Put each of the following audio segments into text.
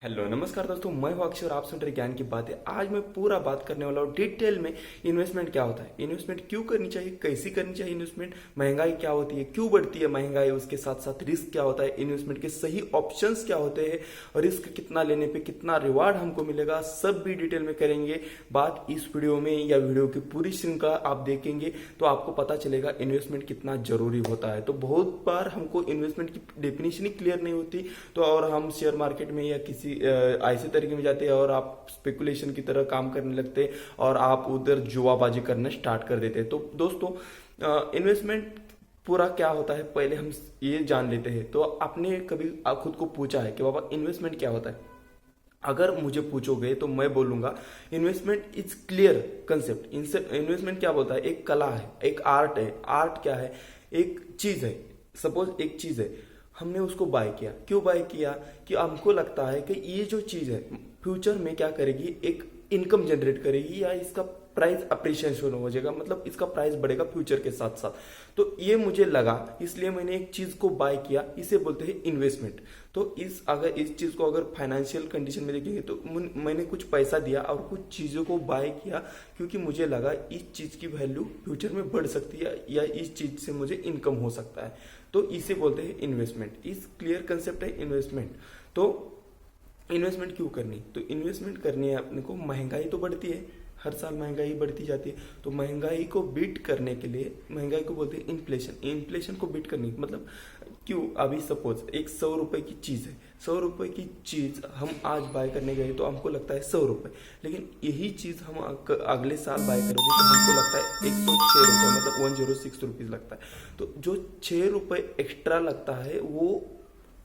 Hello नमस्कार दोस्तों, मैं हूं अक्षय और आप सुन रहे ज्ञान की बातें। आज मैं पूरा बात करने वाला हूँ डिटेल में इन्वेस्टमेंट क्या होता है, इन्वेस्टमेंट क्यों करनी चाहिए, कैसी करनी चाहिए इन्वेस्टमेंट, महंगाई क्या होती है, क्यों बढ़ती है महंगाई, उसके साथ साथ रिस्क क्या होता है, इन्वेस्टमेंट के सही ऑप्शंस क्या होते हैं और रिस्क कितना लेने पे कितना रिवार्ड हमको मिलेगा, सब भी डिटेल में करेंगे बात इस वीडियो में। या वीडियो की पूरी श्रृंखला आप देखेंगे तो आपको पता चलेगा इन्वेस्टमेंट कितना जरूरी होता है। तो बहुत बार हमको इन्वेस्टमेंट की डेफिनेशन ही क्लियर नहीं होती, तो और हम शेयर मार्केट में या किसी ऐसे तरीके में जाते हैं और आप स्पेकुलेशन की तरह काम करने लगते हैं और आप उधर जुआबाजी करना स्टार्ट कर देते हैं। तो दोस्तों, इन्वेस्टमेंट पूरा क्या होता है पहले हम ये जान लेते हैं। तो आपने कभी खुद को पूछा है कि बाबा इन्वेस्टमेंट क्या होता है? अगर मुझे पूछोगे तो मैं बोलूंगा investment is clear concept. Investment क्या बोलता है? एक कला है, एक आर्ट है। आर्ट क्या है? एक चीज है। सपोज एक चीज है, हमने उसको बाय किया। क्यों बाय किया? कि हमको लगता है कि ये जो चीज है फ्यूचर में क्या करेगी, एक इनकम जनरेट करेगी या इसका प्राइस अप्रिशिएशन हो जाएगा, मतलब इसका प्राइस बढ़ेगा फ्यूचर के साथ साथ। तो ये मुझे लगा, इसलिए मैंने एक चीज को बाय किया, इसे बोलते हैं इन्वेस्टमेंट। तो इस चीज को अगर फाइनेंशियल कंडीशन में देखेंगे तो मैंने कुछ पैसा दिया और कुछ चीजों को बाय किया क्योंकि मुझे लगा इस चीज की वैल्यू फ्यूचर में बढ़ सकती है या इस चीज से मुझे इनकम हो सकता है। तो इसे बोलते हैं इन्वेस्टमेंट। इस क्लियर कंसेप्ट है इन्वेस्टमेंट। तो इन्वेस्टमेंट क्यों करनी? तो इन्वेस्टमेंट करनी है अपने को। महंगाई तो बढ़ती है, हर साल महंगाई बढ़ती जाती है। तो महंगाई को बीट करने के लिए, महंगाई को बोलते हैं इन्फ्लेशन। इन्फ्लेशन को बीट करनी मतलब क्यों? अभी सपोज एक 100 रुपए की चीज है, 100 रुपए की चीज हम आज बाय करने गए तो हमको लगता है 100 रुपए, लेकिन यही चीज हम अगले साल बाय करोगे तो हमको लगता है 106 रुपए, मतलब 106 रुपीज लगता है। तो जो 6 रुपए एक्स्ट्रा लगता है वो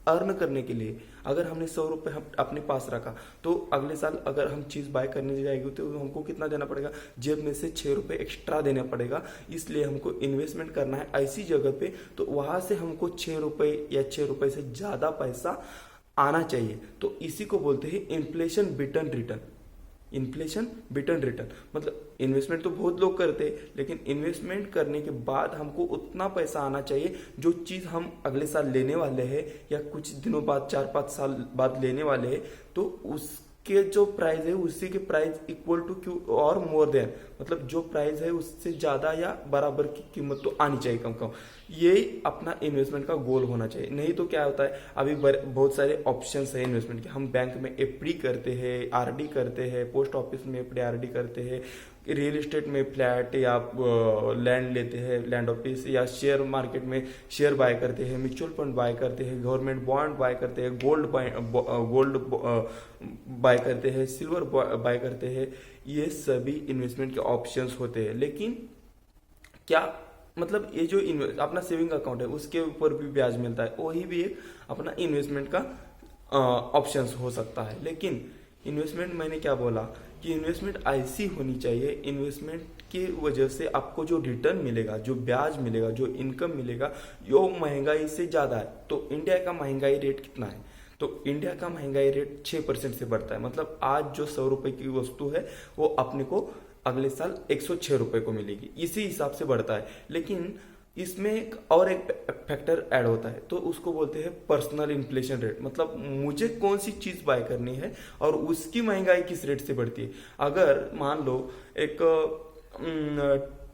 अर्न करने के लिए, अगर हमने 100 रुपए अपने पास रखा तो अगले साल अगर हम चीज बाय करने जाएंगे तो हमको कितना देना पड़ेगा? जेब में से 6 रुपए एक्स्ट्रा देना पड़ेगा। इसलिए हमको इन्वेस्टमेंट करना है ऐसी जगह पे तो वहां से हमको 6 रुपए या 6 रुपए से ज्यादा पैसा आना चाहिए। तो इसी को बोलते हैं इन्फ्लेशन बिटन रिटर्न। इन्फ्लेशन बिटन रिटर्न मतलब इन्वेस्टमेंट तो बहुत लोग करते हैं, लेकिन इन्वेस्टमेंट करने के बाद हमको उतना पैसा आना चाहिए जो चीज हम अगले साल लेने वाले हैं या कुछ दिनों बाद, 4-5 साल बाद लेने वाले हैं, तो उसके जो प्राइस है उसी के प्राइस इक्वल टू क्यू और मोर देन, मतलब जो प्राइस है उससे ज्यादा या बराबर की कीमत तो आनी चाहिए कम कम। ये अपना इन्वेस्टमेंट का गोल होना चाहिए। नहीं तो क्या होता है, अभी बहुत सारे ऑप्शंस है इन्वेस्टमेंट के। हम बैंक में एफडी करते हैं, आरडी करते हैं, पोस्ट ऑफिस में एफडी आरडी करते हैं, रियल एस्टेट में फ्लैट या लैंड लेते हैं, लैंड ऑफिस, या शेयर मार्केट में शेयर बाय करते हैं, म्यूचुअल फंड बाय करते हैं, गवर्नमेंट बॉन्ड बाय करते हैं, गोल्ड बाय करते हैं, सिल्वर बाय करते हैं। ये सभी इन्वेस्टमेंट के ऑप्शंस होते हैं। लेकिन क्या मतलब ये जो अपना सेविंग अकाउंट है उसके ऊपर भी ब्याज मिलता है, वही भी एक अपना इन्वेस्टमेंट का ऑप्शंस हो सकता है। लेकिन इन्वेस्टमेंट, मैंने क्या बोला कि इन्वेस्टमेंट ऐसी होनी चाहिए, इन्वेस्टमेंट की वजह से आपको जो रिटर्न मिलेगा, जो ब्याज मिलेगा, जो इनकम मिलेगा, वो महंगाई से ज्यादा है। तो इंडिया का महंगाई रेट कितना है? तो इंडिया का महंगाई रेट 6% से बढ़ता है। मतलब आज जो 100 रुपए की वस्तु है वो अपने को अगले साल 106 रुपए को मिलेगी, इसी हिसाब से बढ़ता है। लेकिन इसमें एक फैक्टर ऐड होता है, तो उसको बोलते हैं पर्सनल इन्फ्लेशन रेट। मतलब मुझे कौन सी चीज बाय करनी है और उसकी महंगाई किस रेट से बढ़ती है। अगर मान लो एक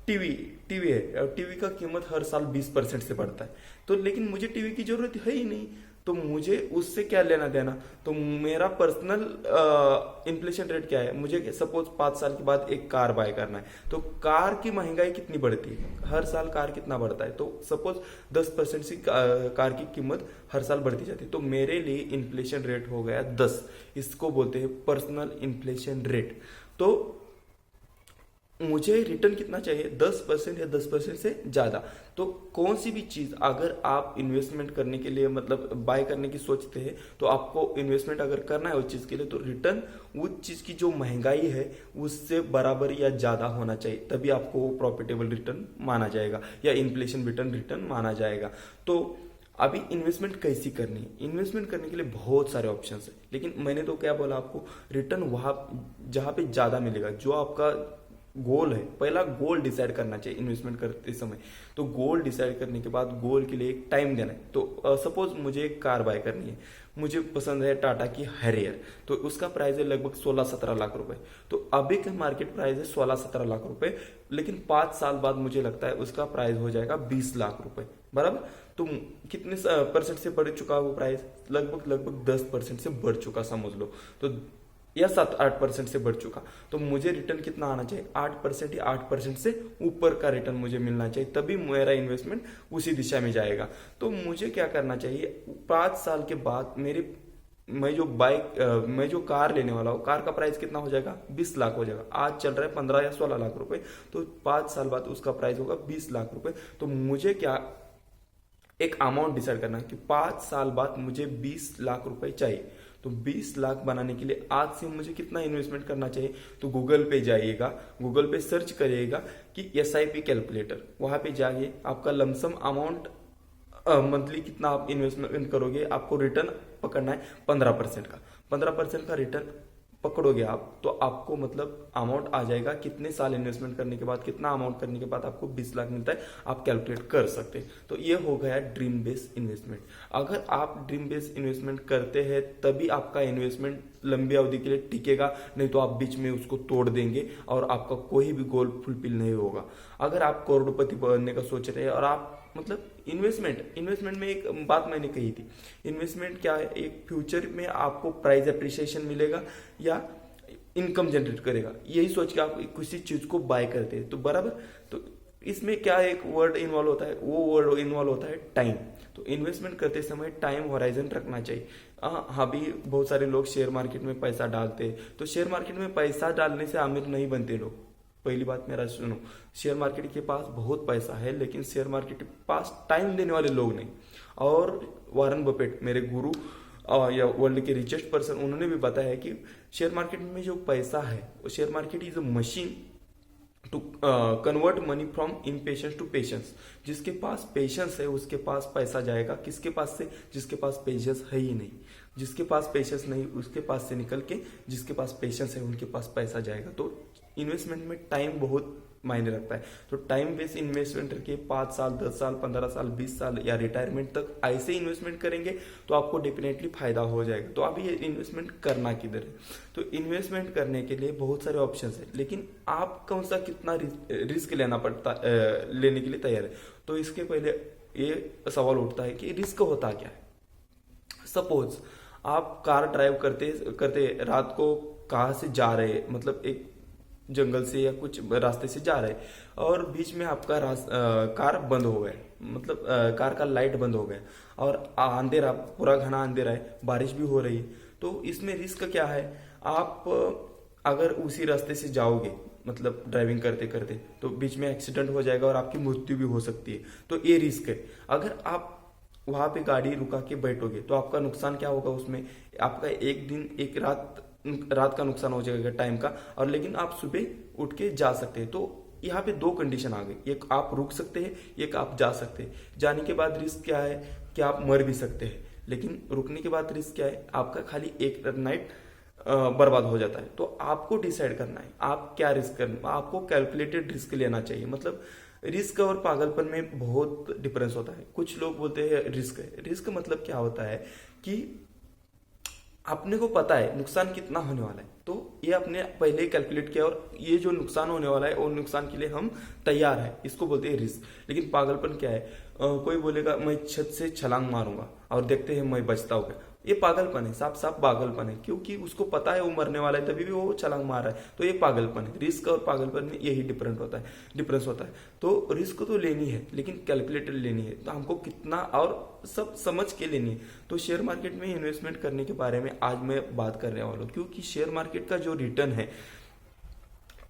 टीवी टीवी है, टीवी का कीमत हर साल 20% से बढ़ता है, तो लेकिन मुझे टीवी की जरूरत है ही नहीं, तो मुझे उससे क्या लेना देना। तो मेरा पर्सनल इन्फ्लेशन रेट क्या है? मुझे सपोज 5 साल के बाद एक कार बाय करना है, तो कार की महंगाई कितनी बढ़ती है? हर साल कार कितना बढ़ता है? तो सपोज 10% से कार की कीमत हर साल बढ़ती जाती है। तो मेरे लिए इन्फ्लेशन रेट हो गया 10। इसको बोलते हैं पर्सनल इन्फ्लेशन रेट। तो मुझे रिटर्न कितना चाहिए? 10% या 10% से ज्यादा। तो कौन सी भी चीज अगर आप इन्वेस्टमेंट करने के लिए, मतलब बाय करने की सोचते हैं, तो आपको इन्वेस्टमेंट अगर करना है उस चीज के लिए, तो रिटर्न उस चीज की जो महंगाई है उससे बराबर या ज्यादा होना चाहिए, तभी आपको प्रॉफिटेबल रिटर्न माना जाएगा या इन्फ्लेशन रिटर्न रिटर्न माना जाएगा। तो अभी इन्वेस्टमेंट कैसी करनी है? इन्वेस्टमेंट करने के लिए बहुत सारे ऑप्शंस है, लेकिन मैंने तो क्या बोला आपको, रिटर्न वहां जहां पे ज्यादा मिलेगा, जो आपका गोल है, पहला गोल डिसाइड करना चाहिए इन्वेस्टमेंट करते समय। तो गोल डिसाइड करने के बाद गोल के लिए एक टाइम देना है। तो सपोज मुझे एक कार बाय करनी है, मुझे पसंद है टाटा की हैरियर, तो उसका प्राइस है लगभग 16-17 लाख रुपए। तो अभी का मार्केट प्राइस है 16-17 लाख रुपए, लेकिन 5 साल बाद मुझे लगता है उसका प्राइस हो जाएगा 20 लाख रुपए, बराबर। तो कितने परसेंट से बढ़ चुका वो प्राइस? लगभग 10% से बढ़ चुका समझ लो, तो या 7-8% से बढ़ चुका। तो मुझे रिटर्न कितना आना चाहिए? 8% या 8% से ऊपर का रिटर्न मुझे मिलना चाहिए, तभी मेरा इन्वेस्टमेंट उसी दिशा में जाएगा। तो मुझे क्या करना चाहिए? 5 साल के बाद मैं जो कार लेने वाला हूँ, कार का प्राइस कितना हो जाएगा? 20 लाख हो जाएगा। आज चल रहा है 15 या 16 लाख रुपए, तो 5 साल बाद उसका प्राइस होगा 20 लाख रुपए। तो मुझे क्या एक अमाउंट डिसाइड करना है कि 5 साल बाद मुझे 20 लाख रुपए चाहिए। तो 20 लाख बनाने के लिए आज से मुझे कितना इन्वेस्टमेंट करना चाहिए? तो गूगल पे जाइएगा, गूगल पे सर्च करिएगा कि SIP कैलकुलेटर, वहां पे जाइए, आपका लमसम अमाउंट मंथली कितना आप इन्वेस्टमेंट करोगे, आपको रिटर्न पकड़ना है 15% का। 15% का रिटर्न पकड़ोगे आप, तो आपको मतलब अमाउंट आ जाएगा, कितने साल इन्वेस्टमेंट करने के बाद, कितना अमाउंट करने के बाद आपको 20 लाख मिलता है, आप कैलकुलेट कर सकते हैं। तो ये हो गया ड्रीम बेस्ड इन्वेस्टमेंट। अगर आप ड्रीम बेस्ड इन्वेस्टमेंट करते हैं तभी आपका इन्वेस्टमेंट लंबी अवधि के लिए टिकेगा, नहीं तो आप बीच में उसको तोड़ देंगे और आपका कोई भी गोल फुलफिल नहीं होगा। अगर आप करोड़पति बनने का सोच रहे हैं और आप मतलब इन्वेस्टमेंट में एक बात मैंने कही थी, इन्वेस्टमेंट क्या है? एक फ्यूचर में आपको प्राइस अप्रिसिएशन मिलेगा या इनकम जनरेट करेगा, यही सोच के आप किसी चीज को बाय करते हैं, तो बराबर। तो इसमें क्या एक वर्ड इन्वॉल्व होता है? वो वर्ड इन्वॉल्व होता है टाइम। तो इन्वेस्टमेंट करते समय टाइम होराइजन रखना चाहिए। हाँ भी बहुत सारे लोग शेयर मार्केट में पैसा डालते हैं, तो शेयर मार्केट में पैसा डालने से अमीर नहीं बनते लोग। पहली बात मेरा सुनो, शेयर मार्केट के पास बहुत पैसा है, लेकिन शेयर मार्केट के पास टाइम देने वाले लोग नहीं। और वॉरेन बफेट, मेरे गुरु या वर्ल्ड के रिचेस्ट पर्सन, उन्होंने भी बताया है कि शेयर मार्केट में जो पैसा है, वो share market is a machine to convert money from impatience to patience. जिसके पास पेशेंस है उसके पास पैसा जाएगा, किसके पास से? जिसके पास पेशेंस है ही नहीं। जिसके पास पेशेंस नहीं उसके पास से निकल के जिसके पास पेशेंस है उनके पास पैसा जाएगा। तो इन्वेस्टमेंट में टाइम बहुत मायने रखता है। तो टाइम बेस्ड इन्वेस्टमेंट करके 5 साल, 10 साल, 15 साल, 20 साल या रिटायरमेंट तक ऐसे इन्वेस्टमेंट करेंगे तो आपको डेफिनेटली फायदा हो जाएगा। तो अभी ये इन्वेस्टमेंट करना किधर है? तो इन्वेस्टमेंट करने के लिए बहुत सारे ऑप्शंस है, लेकिन आप कौन सा कितना रिस्क लेने के लिए तैयार है? तो इसके पहले ये सवाल उठता है कि रिस्क होता क्या है। सपोज आप कार ड्राइव करते करते रात को कहाँ से जा रहे हैं, मतलब एक जंगल से या कुछ रास्ते से जा रहे हैं और बीच में आपका कार बंद हो गया, मतलब कार का लाइट बंद हो गया और अंधेरा, पूरा घना अंधेरा है, बारिश भी हो रही है। तो इसमें रिस्क क्या है? आप अगर उसी रास्ते से जाओगे, मतलब ड्राइविंग करते करते, तो बीच में एक्सीडेंट हो जाएगा और आपकी मृत्यु भी हो सकती है। तो ये रिस्क है। अगर आप वहां पे गाड़ी रुका के बैठोगे तो आपका नुकसान क्या होगा? उसमें आपका एक दिन एक रात का नुकसान हो जाएगा टाइम का, और लेकिन आप सुबह उठ के जा सकते हैं। तो यहाँ पे 2 कंडीशन आ गई, एक आप रुक सकते हैं, एक आप जा सकते हैं। जाने के बाद रिस्क क्या है कि आप मर भी सकते हैं, लेकिन रुकने के बाद रिस्क क्या है? आपका खाली एक नाइट बर्बाद हो जाता है। तो आपको डिसाइड करना है आप क्या रिस्क करना, आपको कैलकुलेटेड रिस्क लेना चाहिए। मतलब रिस्क और पागलपन में बहुत डिफरेंस होता है। कुछ लोग बोलते हैं रिस्क है, रिस्क मतलब क्या होता है कि अपने को पता है नुकसान कितना होने वाला है, तो ये अपने पहले ही कैलकुलेट किया और ये जो नुकसान होने वाला है और नुकसान के लिए हम तैयार है, इसको बोलते हैं रिस्क। लेकिन पागलपन क्या है? कोई बोलेगा मैं छत से छलांग मारूंगा और देखते हैं मैं बचता होगा, ये पागलपन है, साफ साफ पागलपन है, क्योंकि उसको पता है वो मरने वाला है तभी भी वो छलांग मार रहा है। तो ये पागलपन है। रिस्क और पागलपन में यही डिफरेंस होता है। तो रिस्क तो लेनी है लेकिन कैलकुलेटेड लेनी है, तो हमको कितना और सब समझ के लेनी है। तो शेयर मार्केट में इन्वेस्टमेंट करने के बारे में आज मैं बात करने वाला हूँ, क्योंकि शेयर मार्केट का जो रिटर्न है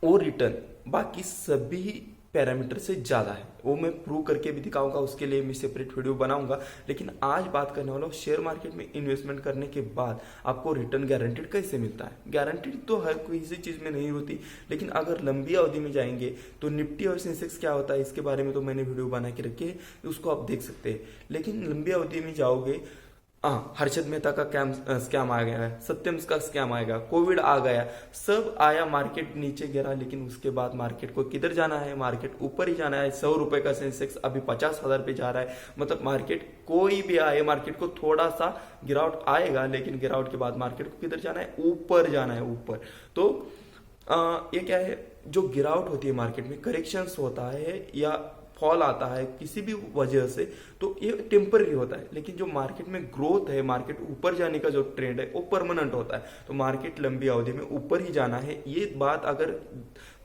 वो रिटर्न बाकी सभी पैरामीटर से ज्यादा है। वो मैं प्रूव करके भी दिखाऊंगा, उसके लिए मैं सेपरेट वीडियो बनाऊंगा। लेकिन आज बात करने वाला हूँ शेयर मार्केट में इन्वेस्टमेंट करने के बाद आपको रिटर्न गारंटेड कैसे मिलता है। गारंटेड तो हर किसी चीज में नहीं होती, लेकिन अगर लंबी अवधि में जाएंगे तो निफ्टी और सेंसेक्स क्या होता है इसके बारे में तो मैंने वीडियो बना के रखी है, उसको आप देख सकते हैं। लेकिन लंबी अवधि में जाओगे हाँ, हर्षद मेहता का स्कैम आ गया है, सत्यम का स्कैम आएगा, कोविड आ गया, सब आया, मार्केट नीचे गिरा, लेकिन उसके बाद मार्केट को किधर जाना है, मार्केट ऊपर ही जाना है। 100 रुपए का सेंसेक्स अभी 50,000 पे जा रहा है। मतलब मार्केट कोई भी आए, मार्केट को थोड़ा सा गिरावट आएगा, लेकिन गिरावट के बाद मार्केट को किधर जाना है, ऊपर जाना है, ऊपर। तो ये क्या है, जो गिरावट होती है मार्केट में, करेक्शंस होता है या फॉल आता है किसी भी वजह से, तो ये टेम्पररी होता है। लेकिन जो मार्केट में ग्रोथ है, मार्केट ऊपर जाने का जो ट्रेंड है, वो परमानेंट होता है। तो मार्केट लंबी अवधि में ऊपर ही जाना है। ये बात अगर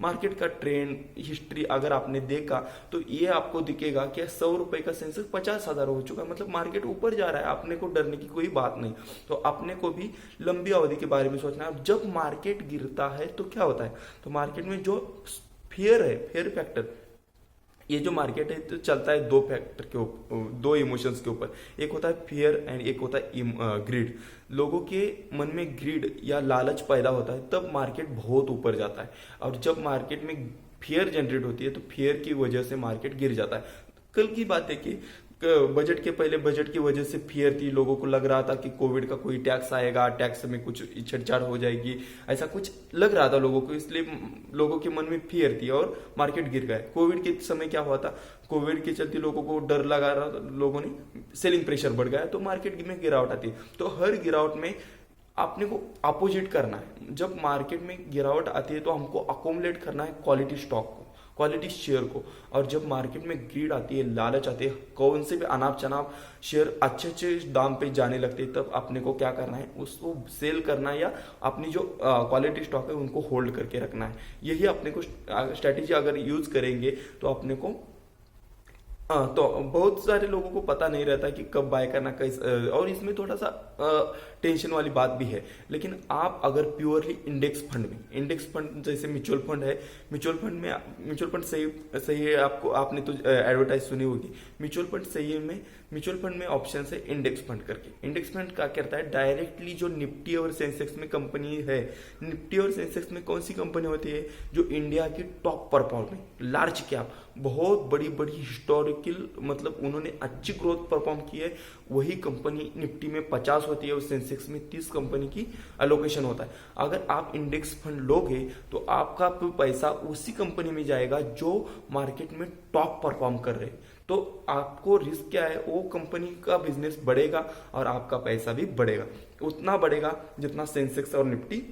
मार्केट का ट्रेंड हिस्ट्री अगर आपने देखा तो ये आपको दिखेगा कि 100 रुपए का सेंसेक्स 50,000 हो चुका है। मतलब मार्केट ऊपर जा रहा है, अपने को डरने की कोई बात नहीं। तो अपने को भी लंबी अवधि के बारे में सोचना है। जब मार्केट गिरता है तो क्या होता है, तो मार्केट में जो फियर है, फियर फैक्टर, ये जो मार्केट है तो चलता है दो फैक्टर के ऊपर, दो इमोशंस के ऊपर। एक होता है फियर एंड एक होता है ग्रीड। लोगों के मन में ग्रीड या लालच पैदा होता है तब मार्केट बहुत ऊपर जाता है। और जब मार्केट में फियर जनरेट होती है तो फियर की वजह से मार्केट गिर जाता है। कल की बात है कि बजट के पहले, बजट की वजह से फियर थी, लोगों को लग रहा था कि कोविड का कोई टैक्स आएगा, टैक्स में कुछ छेड़छाड़ हो जाएगी, ऐसा कुछ लग रहा था लोगों को, इसलिए लोगों के मन में फियर थी और मार्केट गिर गया। कोविड के समय क्या हुआ था, कोविड के चलते लोगों को डर लगा रहा था, लोगों ने सेलिंग प्रेशर बढ़ गया, तो मार्केट में गिरावट आती है। तो हर गिरावट में आपने को अपोजिट करना है। जब मार्केट में गिरावट आती है तो हमको अकोमुलेट करना है क्वालिटी स्टॉक को, क्वालिटी शेयर को। और जब मार्केट में ग्रीड आती है, लालच आती है, कौन से भी अनाप शनाप शेयर अच्छे अच्छे दाम पे जाने लगते हैं, तब अपने को क्या करना है, उसको सेल करना है या अपनी जो क्वालिटी स्टॉक है उनको होल्ड करके रखना है। यही अपने को स्ट्रेटेजी अगर यूज करेंगे तो अपने को तो बहुत सारे लोगों को पता नहीं रहता कि कब बाय करना, कैसे, और इसमें थोड़ा सा टेंशन वाली बात भी है। लेकिन आप अगर प्योरली इंडेक्स फंड में, इंडेक्स फंड जैसे म्यूचुअल फंड है, म्यूचुअल फंड सही सही है, आपको आपने तो एडवर्टाइज सुनी होगी। म्यूचुअल फंड सही है में, म्यूचुअल फंड में ऑप्शन है इंडेक्स फंड करके। इंडेक्स फंड क्या करता है, डायरेक्टली जो निफ्टी और सेंसेक्स में कंपनी है, निफ्टी और सेंसेक्स में कौन सी कंपनी होती है, जो इंडिया की टॉप परफॉर्मिंग लार्ज कैप, बहुत बड़ी बड़ी हिस्टोरिकल, मतलब उन्होंने अच्छी ग्रोथ परफॉर्म की है, वही कंपनी निफ्टी में 50 होती है और सेंसेक्स में 30 कंपनी की एलोकेशन होता है। अगर आप इंडेक्स फंड लोगे तो आपका पैसा उसी कंपनी में जाएगा जो मार्केट में टॉप परफॉर्म कर रहे हैं। तो आपको रिस्क क्या है, वो कंपनी का बिजनेस बढ़ेगा और आपका पैसा भी बढ़ेगा, उतना बढ़ेगा जितना सेंसेक्स और निफ्टी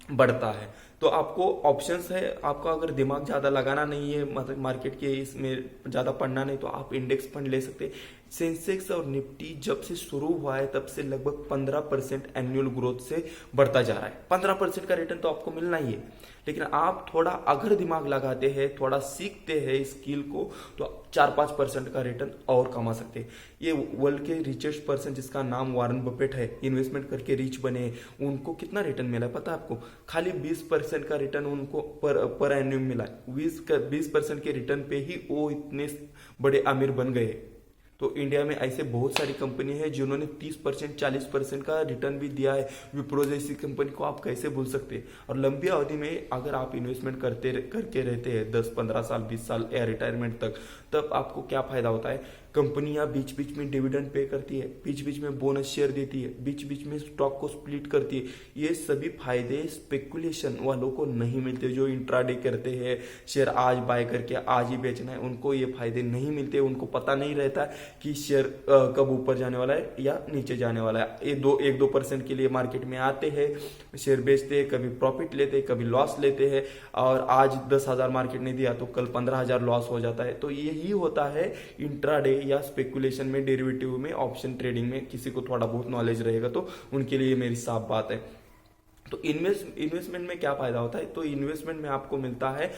बढ़ता है। तो आपको ऑप्शंस है, आपका अगर दिमाग ज्यादा लगाना नहीं है, मतलब मार्केट के इसमें ज्यादा पढ़ना नहीं, तो आप इंडेक्स फंड ले सकते हैं। सेंसेक्स और निफ्टी जब से शुरू हुआ है तब से लगभग 15% एनुअल ग्रोथ से बढ़ता जा रहा है। 15% का रिटर्न तो आपको मिलना ही है, लेकिन आप थोड़ा अगर दिमाग लगाते हैं, थोड़ा सीखते हैं स्किल को, तो 4-5% का रिटर्न और कमा सकते हैं। ये वर्ल्ड के रिचेस्ट पर्सन जिसका नाम वारन बफेट है, इन्वेस्टमेंट करके रिच बने, उनको कितना रिटर्न मिला है पता है आपको? खाली 20% का रिटर्न उनको पर एन्यूम मिला है। 20% के रिटर्न पे ही वो इतने बड़े अमीर बन गए। तो इंडिया में ऐसे बहुत सारी कंपनी है जिन्होंने 30% 40% का रिटर्न भी दिया है। विप्रो जैसी कंपनी को आप कैसे भूल सकते हैं? और लंबी अवधि में अगर आप इन्वेस्टमेंट करके रहते हैं 10-15 साल 20 साल या रिटायरमेंट तक, तब आपको क्या फायदा होता है? कंपनियां बीच बीच में डिविडेंड पे करती है, बीच बीच में बोनस शेयर देती है, बीच बीच में स्टॉक को स्प्लिट करती है। ये सभी फायदे स्पेकुलेशन वालों को नहीं मिलते। जो इंट्राडे करते हैं, शेयर आज बाय करके आज ही बेचना है, उनको ये फायदे नहीं मिलते। उनको पता नहीं रहता कि शेयर कब ऊपर जाने वाला है या नीचे जाने वाला है। ये 1-2% के लिए मार्केट में आते हैं, शेयर बेचते हैं, कभी प्रॉफिट लेते हैं, कभी लॉस लेते हैं, और आज 10,000 मार्केट ने दिया तो कल 15,000 लॉस हो जाता है। तो यही होता है इंट्राडे या स्पेकुलेशन में, डेरिवेटिव में, ऑप्शन ट्रेडिंग में। किसी को थोड़ा बहुत नॉलेज रहेगा तो उनके लिए मेरी साफ बात है। तो इन्वेस्टमेंट में क्या फायदा होता है? तो इन्वेस्टमेंट में आपको मिलता है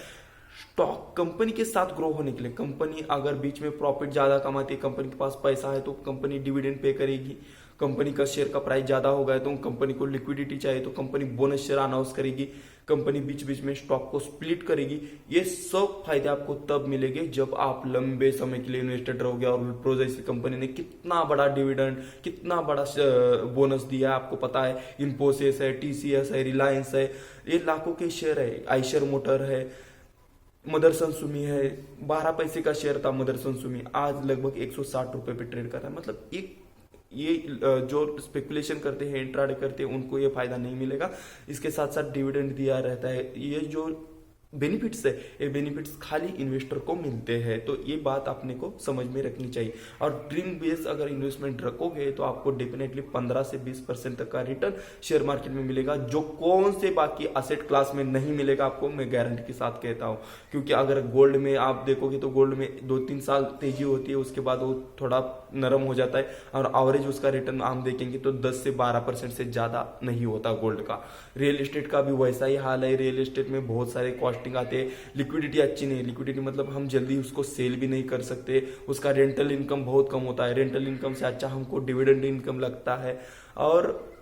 स्टॉक कंपनी के साथ ग्रो होने के लिए। कंपनी अगर बीच में प्रॉफिट ज्यादा कमाती है, कंपनी के पास पैसा है, तो कंपनी डिविडेंड पे करेगी। कंपनी का शेयर का प्राइस ज्यादा हो गया तो कंपनी को लिक्विडिटी चाहिए तो कंपनी बोनस शेयर अनाउंस करेगी। कंपनी बीच बीच में स्टॉक को स्प्लिट करेगी। ये सब फायदे आपको तब मिलेंगे जब आप लंबे समय के लिए इन्वेस्टेड रहोगे। और विप्रो जैसी कंपनी ने कितना बड़ा डिविडेंड, कितना बड़ा बोनस दिया आपको पता है। इन्फोसिस है, टीसीएस है, रिलायंस है, ये लाखों के शेयर है। आइशर मोटर है, मदरसन सुमी है, 12 पैसे का शेयर था मदरसन सुमी, आज लगभग 160 रुपए पे ट्रेड कर रहा है। मतलब एक ये जो स्पेकुलेशन करते हैं, इंट्राडे करते हैं, उनको ये फायदा नहीं मिलेगा। इसके साथ साथ डिविडेंड दिया रहता है। ये जो बेनिफिट्स है, ये बेनिफिट्स खाली इन्वेस्टर को मिलते हैं। तो ये बात अपने को समझ में रखनी चाहिए। और ड्रीम बेस अगर इन्वेस्टमेंट रखोगे तो आपको डेफिनेटली 15 से 20% तक का रिटर्न शेयर मार्केट में मिलेगा, जो कौन से बाकी असेट क्लास में नहीं मिलेगा आपको, मैं गारंटी के साथ कहता हूँ। क्योंकि अगर गोल्ड में आप देखोगे तो गोल्ड में 2-3 साल तेजी होती है, उसके बाद वो थोड़ा नरम हो जाता है, और एवरेज उसका रिटर्न हम देखेंगे तो 10 से 12% से ज्यादा नहीं होता गोल्ड का। रियल एस्टेट का भी वैसा ही हाल है। रियल एस्टेट में बहुत सारे कॉस्टिंग आते हैं, लिक्विडिटी अच्छी नहीं है। लिक्विडिटी मतलब हम जल्दी उसको सेल भी नहीं कर सकते, उसका रेंटल इनकम बहुत कम होता है। रेंटल इनकम से अच्छा हमको डिविडेंड इनकम लगता है। और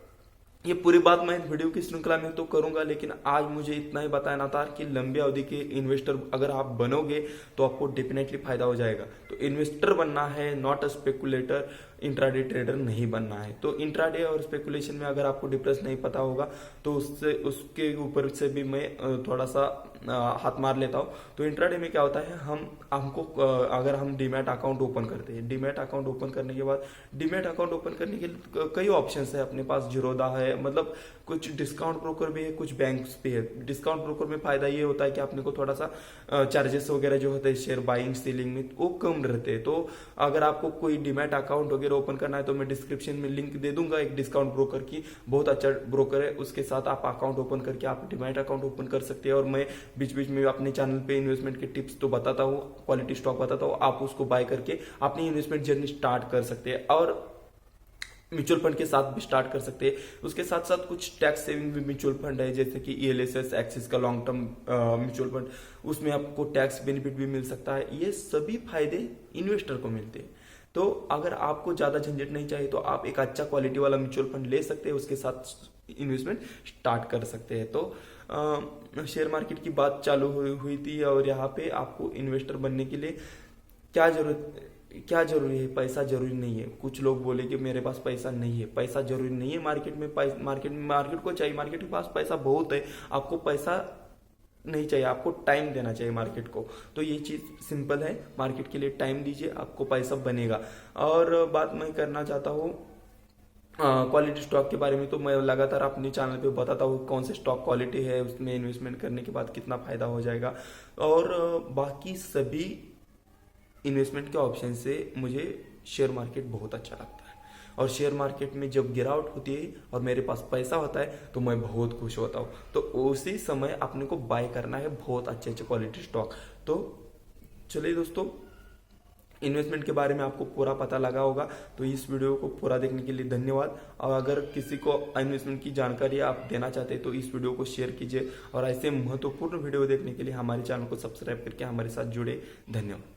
ये पूरी बात मैं वीडियो की श्रृंखला में तो करूंगा, लेकिन आज मुझे इतना ही बताना था कि लंबी अवधि के इन्वेस्टर अगर आप बनोगे तो आपको डेफिनेटली फायदा हो जाएगा। तो इन्वेस्टर बनना है, not a speculator, intraday trader नहीं बनना है। तो इंट्राडे और स्पेकुलेशन में अगर आपको डिफरेंस नहीं पता होगा तो उसके ऊपर से भी मैं थोड़ा सा हाथ मार लेता हूँ। तो इंट्राडे में क्या होता है, हमको अगर हम डीमैट अकाउंट ओपन करते हैं, डीमैट अकाउंट ओपन करने के बाद डीमैट अकाउंट ओपन करने के कई ऑप्शंस है अपने पास। जीरोधा है, मतलब कुछ डिस्काउंट ब्रोकर भी है, कुछ बैंक्स भी है। डिस्काउंट ब्रोकर में फायदा ये होता है कि अपने को थोड़ा सा चार्जेस वगैरह जो होते हैं शेयर बाइंग सेलिंग में वो कम रहते हैं। तो अगर आपको कोई डीमैट अकाउंट वगैरह ओपन करना है तो मैं डिस्क्रिप्शन में लिंक दे दूंगा एक डिस्काउंट ब्रोकर की, बहुत अच्छा ब्रोकर है। उसके साथ आप अकाउंट ओपन करके आप डीमैट अकाउंट ओपन कर सकते हैं। और मैं बीच बीच में अपने चैनल पे इन्वेस्टमेंट के टिप्स तो बताता हूँ, क्वालिटी स्टॉक बताता हूँ, आप उसको बाय करके अपनी इन्वेस्टमेंट जर्नी स्टार्ट कर सकते हैं। और म्यूचुअल फंड के साथ भी स्टार्ट कर सकते हैं। उसके साथ साथ कुछ टैक्स सेविंग भी म्यूचुअल फंड है, जैसे कि ELSS एक्सिस का लॉन्ग टर्म म्यूचुअल फंड, उसमें आपको टैक्स बेनिफिट भी मिल सकता है। ये सभी फायदे इन्वेस्टर को मिलते हैं। तो अगर आपको ज्यादा झंझट नहीं चाहिए तो आप एक अच्छा क्वालिटी वाला म्यूचुअल फंड ले सकते हैं, उसके साथ इन्वेस्टमेंट स्टार्ट कर सकते हैं। तो शेयर मार्केट की बात चालू हुई थी, और यहाँ पे आपको इन्वेस्टर बनने के लिए क्या जरूरी है? पैसा जरूरी नहीं है। कुछ लोग बोले कि मेरे पास पैसा नहीं है। पैसा जरूरी नहीं है मार्केट में मार्केट को चाहिए, मार्केट के पास पैसा बहुत है। आपको पैसा नहीं चाहिए, आपको टाइम देना चाहिए मार्केट को। तो ये चीज सिंपल है, मार्केट के लिए टाइम दीजिए, आपको पैसा बनेगा। और बात मैं करना चाहता हूँ क्वालिटी स्टॉक के बारे में, तो मैं लगातार अपने चैनल पे बताता हूँ कौन से स्टॉक क्वालिटी है, उसमें इन्वेस्टमेंट करने के बाद कितना फायदा हो जाएगा। और बाकी सभी इन्वेस्टमेंट के ऑप्शन से मुझे शेयर मार्केट बहुत अच्छा लगता है। और शेयर मार्केट में जब गिरावट होती है और मेरे पास पैसा होता है तो मैं बहुत खुश होता हूँ। तो उसी समय अपने को बाय करना है बहुत अच्छे अच्छे क्वालिटी स्टॉक। तो चलिए दोस्तों, इन्वेस्टमेंट के बारे में आपको पूरा पता लगा होगा। तो इस वीडियो को पूरा देखने के लिए धन्यवाद। और अगर किसी को इन्वेस्टमेंट की जानकारी आप देना चाहते हैं तो इस वीडियो को शेयर कीजिए। और ऐसे महत्वपूर्ण वीडियो देखने के लिए हमारे चैनल को सब्सक्राइब करके हमारे साथ जुड़े। धन्यवाद।